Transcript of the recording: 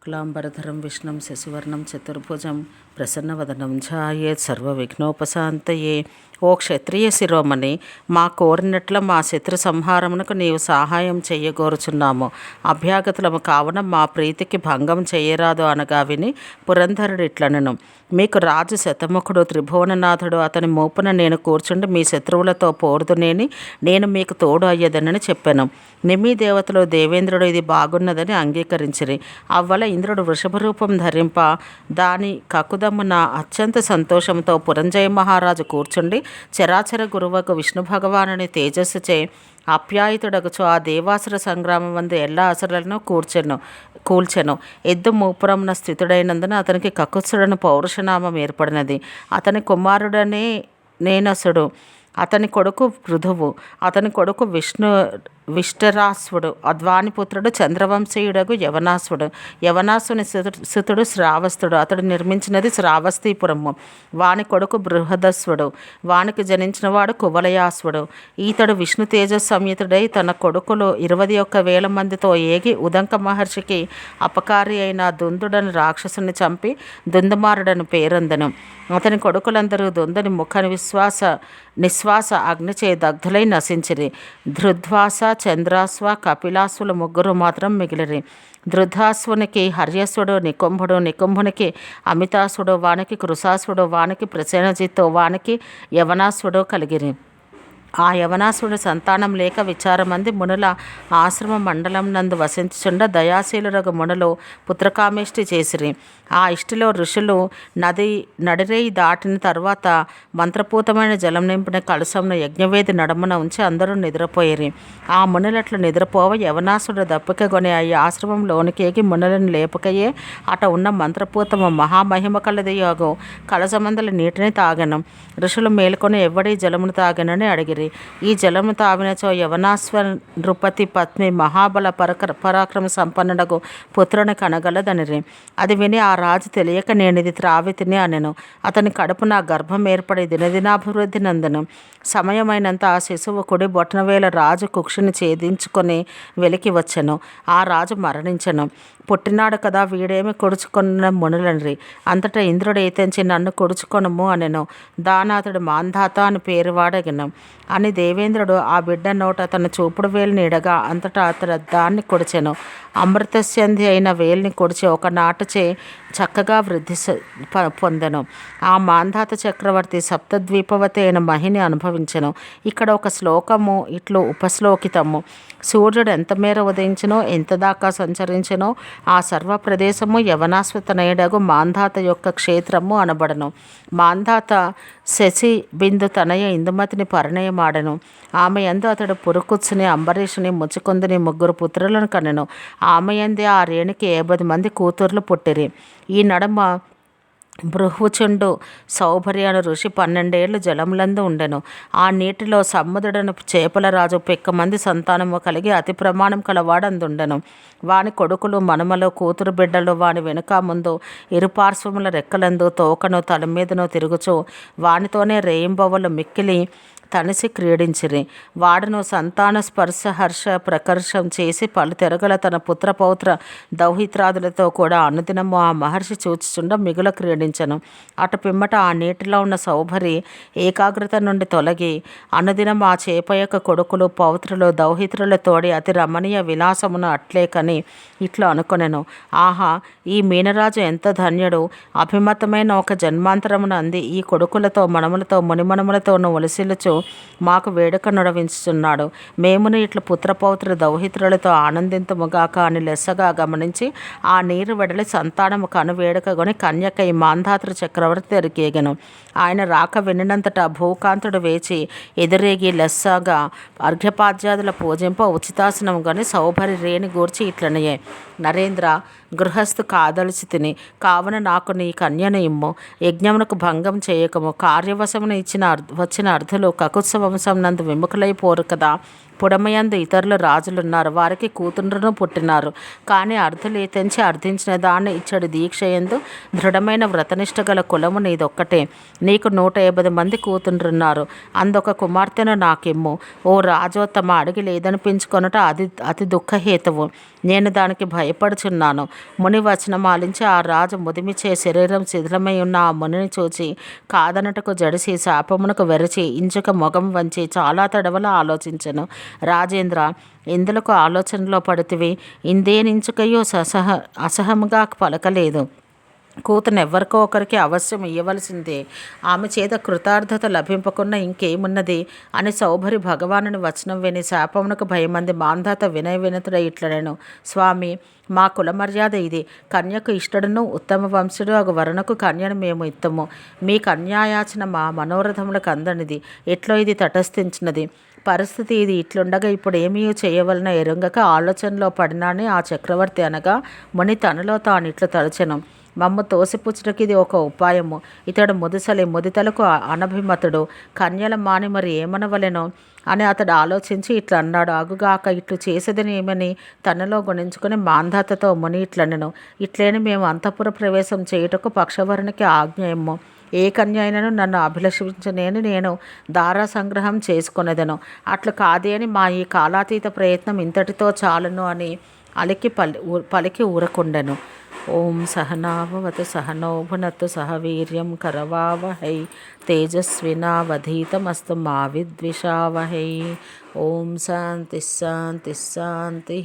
శుక్లాంబరధరం విష్ణుం శశివర్ణం చతుర్భుజం ప్రసన్నవదనం ఛాయేత్ సర్వవిఘ్నోపశాంతయే. ఓ క్షత్రియ శిరోమణి, మా కోరినట్ల మా శత్రు సంహారమునకు నీవు సహాయం చెయ్యగోరుచున్నాము. అభ్యాగతులము కావున మా ప్రీతికి భంగం చెయ్యరాదు అనగా విని పురంధరుడిట్లనెను. మీకు రాజు శతముఖుడు త్రిభువననాథుడు అతని మోపున నేను కూర్చుండి మీ శత్రువులతో పోరుదునేని నేను మీకు తోడు అయ్యదనని చెప్పాను. నిమీ దేవతలు దేవేంద్రుడు ఇది బాగున్నదని అంగీకరించిరి. అవ్వల ఇంద్రుడు వృషభరూపం ధరింప దాని కకుదమున అత్యంత సంతోషంతో పురంజయ మహారాజు కూర్చుండి చరాచర గురువకు విష్ణు భగవానుని తేజస్సుచే అప్యాయుతుడగుచు ఆ దేవాసుర సంగ్రామం వంద ఎల్లా అసురులను కూల్చెను. ఎద్దు మూపురమున స్థితుడైనందున అతనికి కకుత్సుడను పౌరుషనామం ఏర్పడినది. అతని కుమారుడనే నేనసుడు, అతని కొడుకు పృథువు, అతని కొడుకు విష్టరాశ్వుడు, అద్వానిపుత్రుడు చంద్రవంశీయుడగు యవనాసుడు. యవనాసుని సుతుడు శ్రావస్తుడు, అతడు నిర్మించినది శ్రావస్తీపురము. వాని కొడుకు బృహదస్వుడు, వానికి జనించినవాడు కువలయాశ్వుడు. ఈతడు విష్ణు తేజస్సంయుతుడై తన కొడుకులు 21,000 మందితో ఏగి ఉదంక మహర్షికి అపకారి అయిన దుందుడను రాక్షసుని చంపి దుందుమారుడను పేరొందెను. అతని కొడుకులందరూ దుందుని ముఖ నిశ్వాస అగ్నిచే దగ్ధులై నశించిరి. ధృద్వాస, చంద్రాశ్వ, కపిలాశ్వులు ముగ్గురు మాత్రం మిగిలిరి. ధృద్ధాశ్వునికి హర్యశ్వుడు, నికుంభుడు, నికుంభునికి అమితాశ్వుడు, వానికి కృశాశ్వుడు, వానికి ప్రసేనజిత్తు, వానికి యవనాశ్వుడు కలిగిరి. ఆ యవనాసుడు సంతానం లేక విచారమంది మునుల ఆశ్రమ మండలం నందు వసించుచుండ దయాశీలురగు మునులు పుత్రకామేష్టి చేసిరి. ఆ ఇష్టిలో ఋషులు నడిరేయి దాటిన తర్వాత మంత్రపూతమైన జలం నింపిన కలశంను యజ్ఞవేది నడమున ఉంచి అందరూ నిద్రపోయిరి. ఆ మునులట్లు నిద్రపోవ యవనాసుడు దప్పికగొని ఈ ఆశ్రమంలోనికి ఎగి మునులను లేపకయే అట ఉన్న మంత్రపూతము మహామహిమ కలదియోగు కలశమందల నీటిని తాగను. ఋషులు మేలుకొని ఎవ్వడీ జలమును తాగనని అడిగిరి. ఈ జలము తావినచో యవనాశ్వ నృపతి పత్ని మహాబల పరాక్రమ సంపన్నుడకు పుత్రుని కనగలదనిరి. అది విని ఆ రాజు తెలియక నేనిది త్రావి తిని అనెను. అతని కడుపు నా గర్భం ఏర్పడి దినదినాభివృద్ధి నందును. సమయమైనంత ఆ శిశువు కుడి బొటనవేల రాజు కుక్షిని ఛేదించుకొని వెలికి వచ్చెను. ఆ రాజు మరణించెను. పుట్టినాడు కదా, వీడేమి కొడుచుకొన్న మునులన్రి. అంతటా ఇంద్రుడు ఏతెంచి నన్ను కొడుచుకొనుము అనెను. దానాథుడు మాంధాత అని పేరు వాడగను అని దేవేంద్రుడు ఆ బిడ్డ నోట తన చూపుడు వేలిని ఇడగా అంతటా అతడు దాన్ని కొడిచెను. అమృతస్యంధి అయిన వేలిని కొడిచి ఒక నాటుచే చక్కగా వృద్ధి పొందెను. ఆ మాంధాత చక్రవర్తి సప్తద్వీపవతి అయిన మహిని అనుభవించెను. ఇక్కడ ఒక శ్లోకము ఇట్లు ఉపశ్లోకితము. సూర్యుడు ఎంత మేర ఉదయించినో ఎంత దాకా సంచరించినో ఆ సర్వ ప్రదేశము యవనాశ్వతనయుడగు మాంధాత యొక్క క్షేత్రము అనబడను. మాంధాత శశి బిందు తనయ ఇందుమతిని పరిణయమాడెను. ఆమె యందు అతడు పురుకుత్సుని, అంబరీషుని, ముచ్చుకుందుని ముగ్గురు పుత్రులను కనెను. ఆమె యందే ఆ రేణికి 50 మంది కూతుర్లు పుట్టిరి. ఈ నడుమ బృహ్వుచుండు సౌభర్య అను ఋషి 12 ఏళ్ళు జలములందు ఉండెను. ఆ నీటిలో సముద్రుడను చేపల రాజు పెక్కమంది సంతానము కలిగి అతి ప్రమాణం కలవాడందుండెను. వాని కొడుకులు, మనుమలు, కూతురు బిడ్డలు వాని వెనుక ముందు ఇరుపార్శ్వముల రెక్కలందు తోకను తల మీదను తిరుగుచు వానితోనే రేయింబవలు మిక్కిలి తనిసి క్రీడించిరి. వాడును సంతాన స్పర్శ హర్ష ప్రకర్షం చేసి పలు తెరగల తన పుత్ర పౌత్ర దౌహిత్రాదులతో కూడా అనుదినము ఆ మహర్షి చూచుచుండ మిగుల క్రీడించను. అటు పిమ్మట ఆ నీటిలో ఉన్న సౌభరి ఏకాగ్రత నుండి తొలగి అనుదినం ఆ చేప యొక్క కొడుకులు, పౌత్రులు, దౌహిత్రుల తోడి అతి రమణీయ విలాసమును అట్లే కని ఇట్లు అనుకొనెను. ఆహా, ఈ మీనరాజు ఎంత ధన్యుడు! అభిమతమైన ఒక జన్మాంతరమున అంది ఈ కొడుకులతో మనములతో మునిమనములతోనూ ఒలిసిలుచు మాకు వేడుక నడవించుచున్నాడు. మేమును ఇట్లు పుత్రపౌత్ర దౌహిత్రులతో ఆనందింతుముగాక అని లెస్సగా గమనించి ఆ నీరు వెడలి సంతానము కను వేడుకగొని కన్యకై మాంధాతృ చక్రవర్తి ఎరికేగెను. ఆయన రాక వినినంతటా భూకాంతుడు వేచి ఎదురేగి లెస్సగా అర్ఘ్యపాద్యాదుల పూజింప ఉచితాసనం గని సౌభరి రేణి గూర్చి ఇట్లనయే. నరేంద్ర, గృహస్థు కాదలిచి తిని కావున నాకు నీ కన్యను ఇమ్ము. యజ్ఞమునకు భంగం చేయకము. కార్యవశమును వచ్చిన అర్ధులు కకుత్స వంశం నందు విముఖులైపోరు కదా. పుడమయందు ఇతరులు రాజులున్నారు, వారికి కూతుండ్రును పుట్టినారు. కానీ అర్ధులేతెంచి అర్థించిన దాన్ని ఇచ్చడి దీక్షయందు దృఢమైన వ్రతనిష్ట గల కులము నీదొక్కటే. నీకు 150 మంది కూతుండ్రున్నారు, అందొక కుమార్తెను నాకిమ్ము. ఓ రాజోత్తమ, అడిగి లేదనిపించుకొనుట అతి దుఃఖహేతువు. నేను దానికి భయపడుచున్నాను. ముని వచనమాలించి ఆ రాజు ముదిమిచే శరీరం శిథిలమై ఉన్న ఆ మునిని చూచి కాదనటకు జడిసి శాపమునకు వెరచి ఇంచుక మొగం వంచి చాలా తడవల ఆలోచించెను. రాజేంద్ర, ఇందులకు ఆలోచనలో పడితివి, ఇందేనించుకయో అసహముగా పలకలేదు. కూతునెవ్వరికో ఒకరికి అవశ్యం ఇయ్యవలసిందే. ఆమె చేత కృతార్థత లభింపకుండా ఇంకేమున్నది అని సౌభరి భగవానుని వచనం విని శాపమునకు భయమంది మాంధాత వినయ వినతుడై ఇట్లనెను. స్వామి, మా కుల మర్యాద ఇది. కన్యకు ఇష్టడును ఉత్తమ వంశుడు అగు వరుణకు కన్యను మేము ఇత్తము. మీ కన్యాయాచన మా మనోరథములకు అందనిది. ఎట్లో ఇది తటస్థించినది. పరిస్థితి ఇది ఇట్లుండగా ఇప్పుడు ఏమీ చేయవలన ఎరుంగక ఆలోచనలో పడినాని ఆ చక్రవర్తి అనగా ముని తనలో తాను ఇట్లు తలచెను. మమ్ము తోసిపుచ్చుటకి ఇది ఒక ఉపాయము. ఇతడు ముదితలకు అనభిమతుడు. కన్యల మాని మరి ఏమనవలెనో అని అతడు ఆలోచించి ఇట్లా అన్నాడు. అగుగాక ఇట్లు చేసేదనేమని తనలో గుణించుకుని మాంధాతతో ముని ఇట్లనెను. ఇట్లేని మేము అంతఃపుర ప్రవేశం చేయుటకు పక్షవర్ణికి ఆజ్ఞయము. ఏ కన్య అయినను నన్ను అభిలషించనేని నేను దారా సంగ్రహం చేసుకొనేదను. అట్లు కాదే అని మా ఈ కాలాతీత ప్రయత్నం ఇంతటితో చాలును అని పలికి ఊరకుండెను. ఓం సహనావవతు సహనౌ భునత్తు సహ వీర్యం కరవావహై తేజస్వినావధీతమస్తు మా విద్విషావహై. ఓం శాంతి శాంతి శాంతి.